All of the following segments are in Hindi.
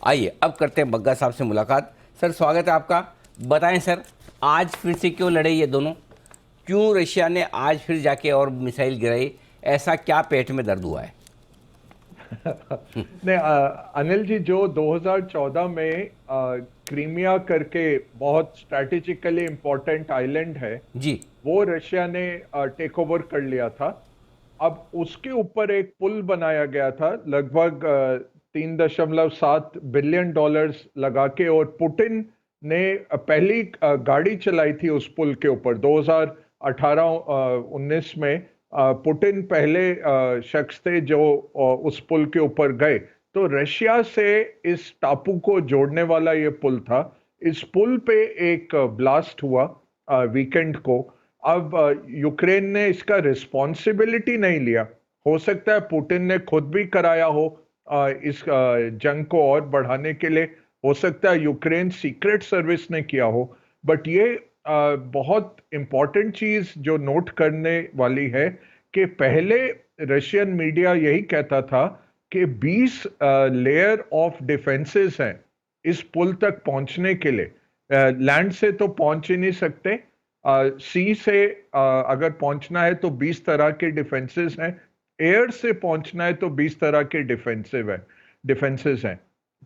आइए अब करते हैं बग्गा साहब से मुलाकात। सर स्वागत है आपका। बताएं सर, आज फिर से क्यों लड़े ये दोनों? क्यों रशिया ने आज फिर जाके और मिसाइल गिराई? ऐसा क्या पेट में दर्द हुआ है? नहीं अनिल जी, जो 2014 में क्रीमिया करके बहुत स्ट्रैटेजिकली इंपॉर्टेंट आइलैंड है, जी वो रशिया ने टेक ओवर कर लिया था। अब उसके ऊपर एक पुल बनाया गया था लगभग 3.7 बिलियन डॉलर्स लगा के, और पुतिन ने पहली गाड़ी चलाई थी उस पुल के ऊपर 2018-19 में। पुतिन पहले शख्स थे जो उस पुल के ऊपर गए। तो रशिया से इस टापू को जोड़ने वाला ये पुल था। इस पुल पे एक ब्लास्ट हुआ वीकेंड को। अब यूक्रेन ने इसका रिस्पॉन्सिबिलिटी नहीं लिया। हो सकता है पुतिन ने खुद भी कराया हो इस जंग को और बढ़ाने के लिए। हो सकता है यूक्रेन सीक्रेट सर्विस ने किया हो। बट ये बहुत इंपॉर्टेंट चीज जो नोट करने वाली है कि पहले रशियन मीडिया यही कहता था कि 20 लेयर ऑफ डिफेंसेस हैं इस पुल तक पहुंचने के लिए। लैंड से तो पहुंच ही नहीं सकते, सी से अगर पहुंचना है तो 20 तरह के डिफेंसेस हैं, एयर से पहुंचना है तो 20 तरह के डिफेंसेस हैं।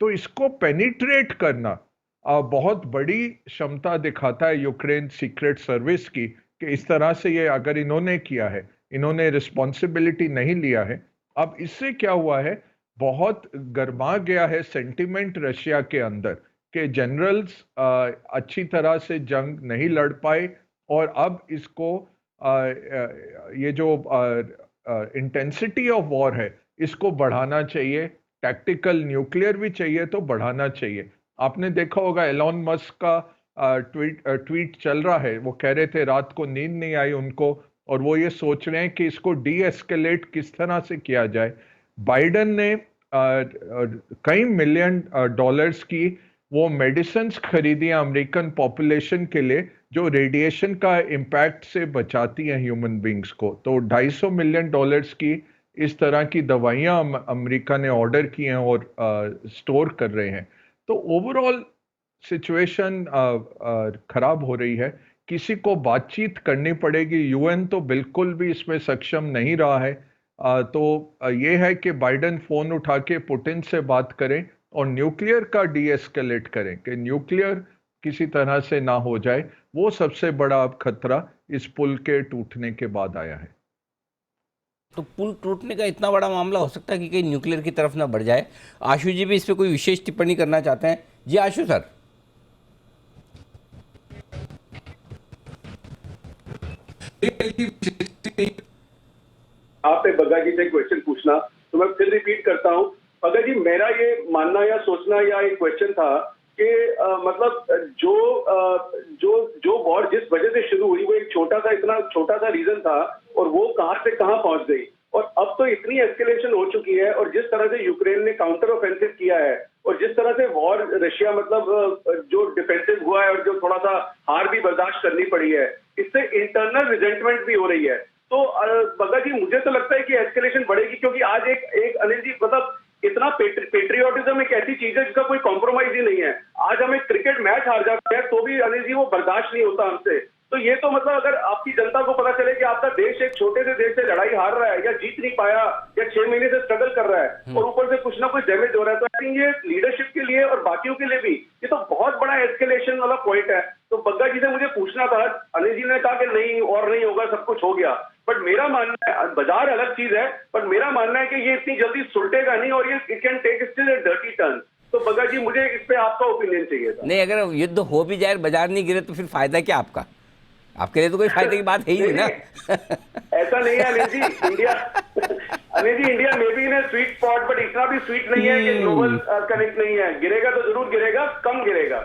तो इसको पेनिट्रेट करना बहुत बड़ी क्षमता दिखाता है यूक्रेन सीक्रेट सर्विस की, कि इस तरह से ये अगर इन्होंने किया है, इन्होंने रिस्पॉन्सिबिलिटी नहीं लिया है। अब इससे क्या हुआ है, बहुत गर्मा गया है सेंटिमेंट रशिया के अंदर कि जनरल्स अच्छी तरह से जंग नहीं लड़ पाए, और अब इसको ये जो इंटेंसिटी ऑफ वॉर है इसको बढ़ाना चाहिए। टैक्टिकल न्यूक्लियर भी चाहिए तो बढ़ाना चाहिए। आपने देखा होगा एलॉन मस्क का ट्वीट चल रहा है, वो कह रहे थे रात को नींद नहीं आई उनको, और वो ये सोच रहे हैं कि इसको डी एस्केलेट किस तरह से किया जाए। बाइडन ने कई मिलियन डॉलर्स की वो मेडिसिन खरीदी अमेरिकन पॉपुलेशन के लिए जो रेडिएशन का इम्पैक्ट से बचाती हैं ह्यूमन बींग्स को। तो 250 मिलियन डॉलर्स की इस तरह की दवाइयां अमेरिका ने ऑर्डर की हैं और स्टोर कर रहे हैं। तो ओवरऑल सिचुएशन खराब हो रही है। किसी को बातचीत करनी पड़ेगी। यूएन तो बिल्कुल भी इसमें सक्षम नहीं रहा है। ये है कि बाइडन फोन उठा के पुतिन से बात करें और न्यूक्लियर का डी एस्केलेट करें कि न्यूक्लियर किसी तरह से ना हो जाए। वो सबसे बड़ा अब खतरा इस पुल के टूटने के बाद आया है। तो पुल टूटने का इतना बड़ा मामला हो सकता है कि कहीं न्यूक्लियर की तरफ ना बढ़ जाए? आशु जी भी इस पर कोई विशेष टिप्पणी करना चाहते हैं? जी आशु सर। आपने बग्गा जी से क्वेश्चन पूछना, तो मैं फिर रिपीट करता हूं। बग्गा जी, मेरा ये मानना या सोचना या एक क्वेश्चन था कि मतलब जो वॉर जिस वजह से शुरू हुई वो एक इतना छोटा सा रीजन था, और वो कहां से कहां पहुंच गई। और अब तो इतनी एस्केलेशन हो चुकी है, और जिस तरह से यूक्रेन ने काउंटर ऑफेंसिव किया है, और जिस तरह से वॉर रशिया मतलब जो डिफेंसिव हुआ है और जो थोड़ा सा हार भी बर्दाश्त करनी पड़ी है, इससे इंटरनल रिजेंटमेंट भी हो रही है। तो बग्गा जी, मुझे तो लगता है कि एस्केलेशन बढ़ेगी, क्योंकि आज एक अनिल जी मतलब इतना पेट्रियोटिज्म एक ऐसी चीज है जिसका कोई कॉम्प्रोमाइज ही नहीं है। आज हम एक क्रिकेट मैच हार जाते हैं तो भी अनिल जी वो बर्दाश्त नहीं होता हमसे। तो ये तो मतलब अगर आपकी जनता को पता चले कि आपका देश एक छोटे से देश से लड़ाई हार रहा है या जीत नहीं पाया या 6 महीने से स्ट्रगल कर रहा है, और ऊपर से कुछ ना कुछ डैमेज हो रहा है, तो आई थिंक ये लीडरशिप के लिए और बाकियों के लिए भी ये तो बहुत बड़ा एस्केलेशन वाला पॉइंट है। तो बग्गा जी से मुझे पूछना था, अनिल जी ने कहा कि नहीं और नहीं होगा, सब कुछ हो गया, बट मेरा मानना है बाजार अलग चीज है, पर मेरा मानना है कि ये इतनी जल्दी सुलटेगा नहीं, और ये it can take still a dirty turn. तो बग्गा जी, मुझे इस पे आपका ओपिनियन चाहिए था। नहीं, अगर युद्ध हो भी जाए, बाजार नहीं गिरे, तो फिर फायदा क्या आपका? आपके लिए तो कोई फायदे की बात है ही नहीं ना। ऐसा नहीं है Anil ji. India may be in a sweet spot, but इतना भी स्वीट नहीं है कि ग्लोबल कनेक्ट नहीं है। गिरेगा तो जरूर गिरेगा, कम गिरेगा।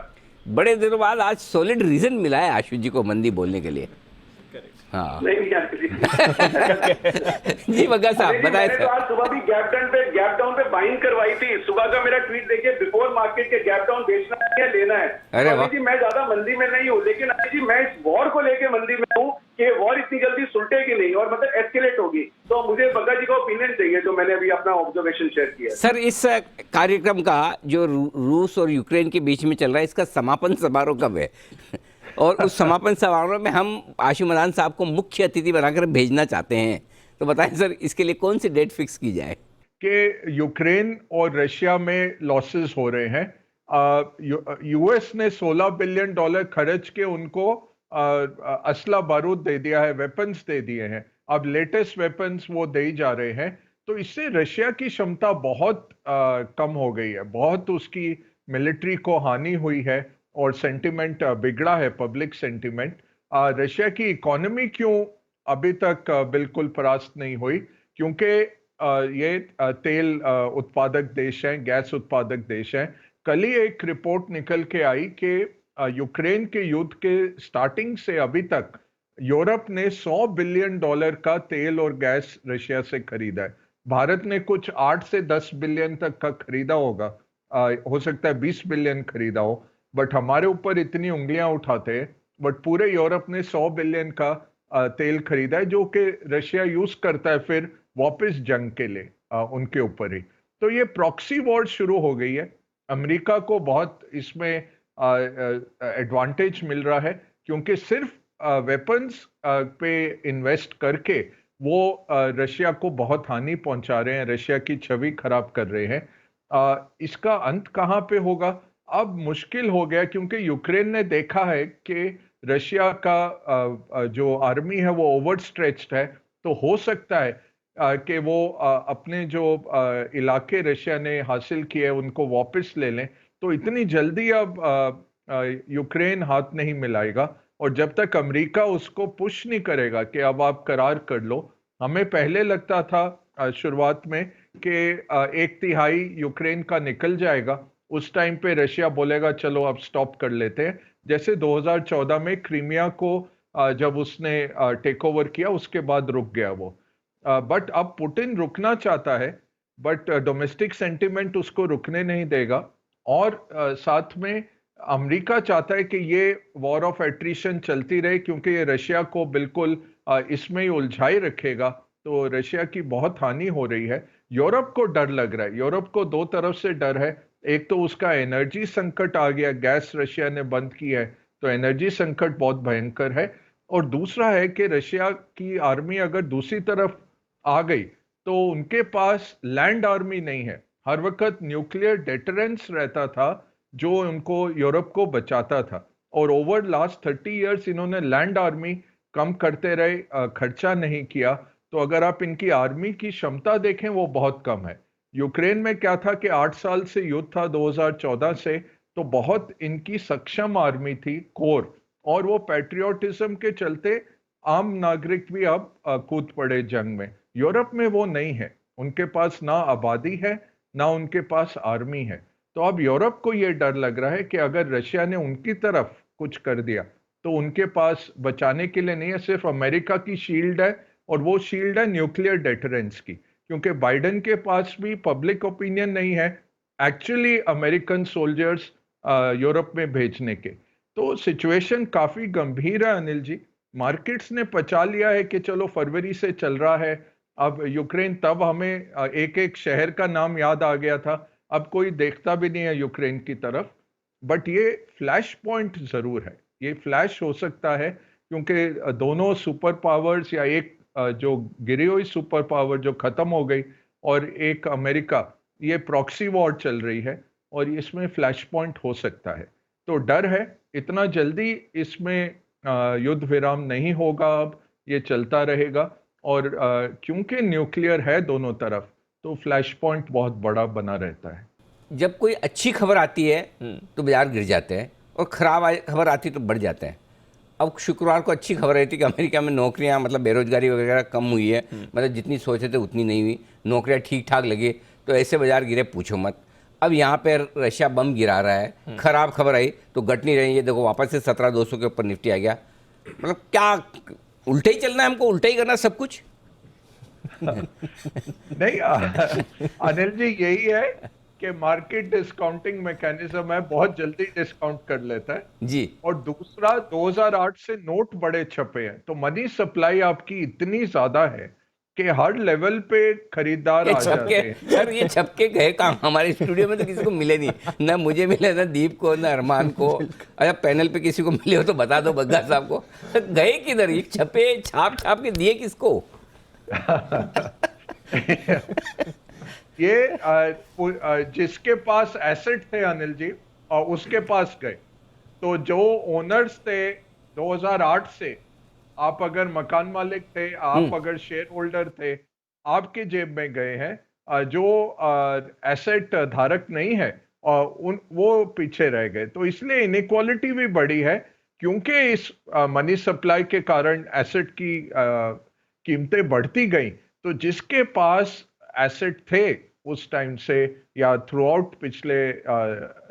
बड़े दिनों बाद आज सॉलिड रीजन मिला है आशु जी को मंदी बोलने के लिए। हाँ नहीं जी बग्गा साहब बताए थे। आज सुबह भी गैप डाउन पे बाइंग करवाई थी। सुबह का मेरा ट्वीट देखिए, बिफोर मार्केट के गैप डाउन बेचना है या लेना है। अरे वाह जी, मैं ज्यादा मंदी में नहीं हूँ, लेकिन अभी जी मैं इस वॉर को लेके मंदी में हूँ कि वॉर इतनी जल्दी सुलटेगी नहीं और मतलब एस्केलेट होगी। तो मुझे बग्गा जी का ओपिनियन चाहिए, जो मैंने अभी अपना अपना ऑब्जर्वेशन शेयर किया है। सर, इस कार्यक्रम का जो रूस और यूक्रेन के बीच में चल रहा है, इसका समापन समारोह कब है? और उस समापन समारोह में हम आशु मदान साहब को मुख्य अतिथि बनाकर भेजना चाहते हैं, तो बताएं सर, इसके लिए कौन सी डेट फिक्स की जाए? कि यूक्रेन और रशिया में लॉसेस हो रहे हैं। यूएस ने $16 बिलियन खर्च के उनको असला बारूद दे दिया है, वेपन्स दे दिए हैं। अब लेटेस्ट वेपन्स वो दे ही जा रहे हैं, तो इससे रशिया की क्षमता बहुत कम हो गई है, बहुत उसकी मिलिट्री को हानि हुई है और सेंटिमेंट बिगड़ा है, पब्लिक सेंटिमेंट। रशिया की इकोनॉमी क्यों अभी तक बिल्कुल परास्त नहीं हुई? क्योंकि ये तेल उत्पादक देश हैं, गैस उत्पादक देश हैं। कल ही एक रिपोर्ट निकल के आई कि यूक्रेन के युद्ध के स्टार्टिंग से अभी तक यूरोप ने $100 बिलियन का तेल और गैस रशिया से खरीदा है। भारत ने कुछ 8 से 10 बिलियन तक का खरीदा होगा, हो सकता है 20 बिलियन खरीदा हो, बट हमारे ऊपर इतनी उंगलियां उठाते हैं। बट पूरे यूरोप ने 100 बिलियन का तेल खरीदा है, जो कि रशिया यूज करता है फिर वापस जंग के लिए उनके ऊपर ही। तो ये प्रॉक्सी वॉर शुरू हो गई है। अमेरिका को बहुत इसमें एडवांटेज मिल रहा है, क्योंकि सिर्फ वेपन्स पे इन्वेस्ट करके वो रशिया को बहुत हानि पहुंचा रहे हैं, रशिया की छवि खराब कर रहे हैं। इसका अंत कहाँ पे होगा अब मुश्किल हो गया, क्योंकि यूक्रेन ने देखा है कि रशिया का जो आर्मी है वो ओवर स्ट्रेच्ड है। तो हो सकता है कि वो अपने जो इलाके रशिया ने हासिल किए उनको वापस ले लें। तो इतनी जल्दी अब यूक्रेन हाथ नहीं मिलाएगा, और जब तक अमेरिका उसको पुश नहीं करेगा कि अब आप करार कर लो। हमें पहले लगता था शुरुआत में कि 1/3 यूक्रेन का निकल जाएगा, उस टाइम पे रशिया बोलेगा चलो अब स्टॉप कर लेते हैं, जैसे 2014 में क्रीमिया को जब उसने टेक ओवर किया उसके बाद रुक गया वो। बट अब पुतिन रुकना चाहता है, बट डोमेस्टिक सेंटिमेंट उसको रुकने नहीं देगा। और साथ में अमेरिका चाहता है कि ये वॉर ऑफ एट्रिशन चलती रहे, क्योंकि ये रशिया को बिल्कुल इसमें ही उलझाए रखेगा। तो रशिया की बहुत हानि हो रही है। यूरोप को डर लग रहा है, यूरोप को दो तरफ से डर है। एक तो उसका एनर्जी संकट आ गया, गैस रशिया ने बंद की है, तो एनर्जी संकट बहुत भयंकर है। और दूसरा है कि रशिया की आर्मी अगर दूसरी तरफ आ गई तो उनके पास लैंड आर्मी नहीं है। हर वक्त न्यूक्लियर डेटरेंस रहता था जो उनको यूरोप को बचाता था, और ओवर लास्ट 30 इयर्स इन्होंने लैंड आर्मी कम करते रहे, खर्चा नहीं किया। तो अगर आप इनकी आर्मी की क्षमता देखें वो बहुत कम है। यूक्रेन में क्या था कि 8 साल से युद्ध था 2014 से, तो बहुत इनकी सक्षम आर्मी थी, कोर, और वो पैट्रियोटिज्म के चलते आम नागरिक भी अब कूद पड़े जंग में। यूरोप में वो नहीं है, उनके पास ना आबादी है ना उनके पास आर्मी है। तो अब यूरोप को ये डर लग रहा है कि अगर रशिया ने उनकी तरफ कुछ कर दिया तो उनके पास बचाने के लिए नहीं है, सिर्फ अमेरिका की शील्ड है, और वो शील्ड है न्यूक्लियर डेटरेंस की। क्योंकि बाइडेन के पास भी पब्लिक ओपिनियन नहीं है एक्चुअली अमेरिकन सोल्जर्स यूरोप में भेजने के। तो सिचुएशन काफी गंभीर है अनिल जी। मार्केट्स ने पचा लिया है कि चलो फरवरी से चल रहा है। अब यूक्रेन, तब हमें एक एक शहर का नाम याद आ गया था, अब कोई देखता भी नहीं है यूक्रेन की तरफ। बट ये फ्लैश पॉइंट जरूर है, ये फ्लैश हो सकता है, क्योंकि दोनों सुपर पावर्स, या एक जो गिरी हुई सुपर पावर जो खत्म हो गई, और एक अमेरिका, ये प्रॉक्सी वॉर चल रही है, और इसमें फ्लैश पॉइंट हो सकता है। तो डर है इतना जल्दी इसमें युद्ध विराम नहीं होगा, अब ये चलता रहेगा। और क्योंकि न्यूक्लियर है दोनों तरफ, तो फ्लैश पॉइंट बहुत बड़ा बना रहता है। जब कोई अच्छी खबर आती है तो बाजार गिर जाते हैं, और ख़राब खबर आती है तो बढ़ जाते हैं। अब शुक्रवार को अच्छी खबर आई थी कि अमेरिका में नौकरियां, मतलब बेरोजगारी वगैरह कम हुई है, मतलब जितनी सोचे थे उतनी नहीं हुई, नौकरियां ठीक ठाक लगी, तो ऐसे बाजार गिरे पूछो मत। अब यहाँ पे रशिया बम गिरा रहा है, खराब खबर आई तो घट नहीं रही है। देखो वापस से 17,200 के ऊपर निफ्टी आ गया। मतलब क्या उल्टा ही चलना है, हमको उल्टा ही करना सब कुछ? नहीं अनिल जी, यही है कि मार्केट डिस्काउंटिंग मैकेनिज्म है, बहुत जल्दी डिस्काउंट कर लेता है जी। और दूसरा 2008 से नोट बड़े छपे हैं, तो मनी सप्लाई आपकी इतनी ज्यादा है कि हर लेवल पे खरीदार ये आ जाते छपके हैं। सर, ये छपके गए कहाँ? हमारे स्टूडियो में तो किसी को मिले नहीं, ना मुझे मिले, ना दीप को, ना अरमान को। अच्छा, पैनल पे किसी को मिले हो तो बता दो बग्गा साहब को। गए किधर ये छपे? छाप छाप के दिए किसको? ये जिसके पास एसेट थे अनिल जी, उसके पास गए। तो जो ओनर्स थे 2008 से, आप अगर मकान मालिक थे, आप अगर शेयर होल्डर थे, आपके जेब में गए हैं। जो एसेट धारक नहीं है वो पीछे रह गए। तो इसलिए इनइक्वालिटी भी बढ़ी है, क्योंकि इस मनी सप्लाई के कारण एसेट की कीमतें बढ़ती गई। तो जिसके पास एसेट थे उस टाइम से या थ्रू आउट पिछले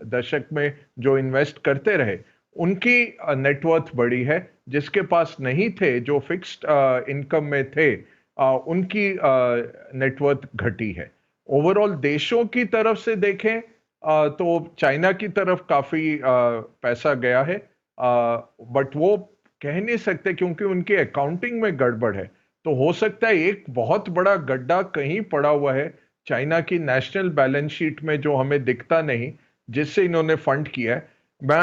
दशक में जो इन्वेस्ट करते रहे, उनकी नेटवर्थ बढ़ी है। जिसके पास नहीं थे, जो फिक्स्ड इनकम में थे, उनकी नेटवर्थ घटी है। ओवरऑल देशों की तरफ से देखें तो चाइना की तरफ काफी पैसा गया है, बट वो कह नहीं सकते क्योंकि उनकी अकाउंटिंग में गड़बड़ है। तो हो सकता है एक बहुत बड़ा गड्ढा कहीं पड़ा हुआ है चाइना की नेशनल बैलेंस शीट में, जो हमें दिखता नहीं, जिससे इन्होंने फंड किया है। मैं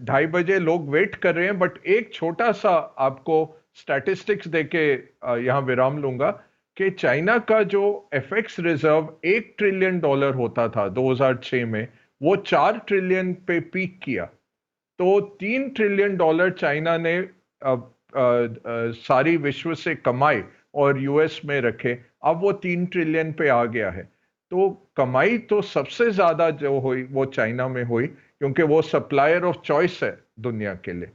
2:30 बजे लोग वेट कर रहे हैं, बट एक छोटा सा आपको स्टैटिस्टिक्स देके यहाँ विराम लूंगा कि चाइना का जो एफएक्स रिजर्व $1 ट्रिलियन होता था 2006 में, वो 4 ट्रिलियन पे पीक किया। तो $3 ट्रिलियन चाइना ने सारी विश्व से कमाए और यूएस में रखे। अब वो 3 ट्रिलियन पे आ गया है। तो कमाई तो सबसे ज्यादा जो हुई वो चाइना में हुई, क्योंकि वो सप्लायर ऑफ चॉइस है दुनिया के लिए।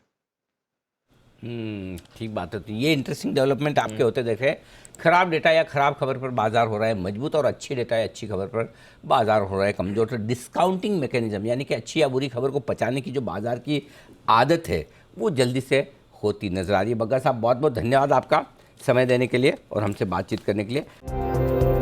ठीक बात है। तो ये इंटरेस्टिंग डेवलपमेंट आपके होते देखे। खराब डेटा या खराब खबर पर बाजार हो रहा है मजबूत, और अच्छी डेटा या अच्छी खबर पर बाजार हो रहा है कमजोर। तो डिस्काउंटिंग मैकेनिज्म, यानी कि अच्छी या बुरी खबर को पचाने की जो बाजार की आदत है, वो जल्दी से होती नजर आ रही है। बग्गा साहब, बहुत बहुत धन्यवाद आपका समय देने के लिए और हमसे बातचीत करने के लिए।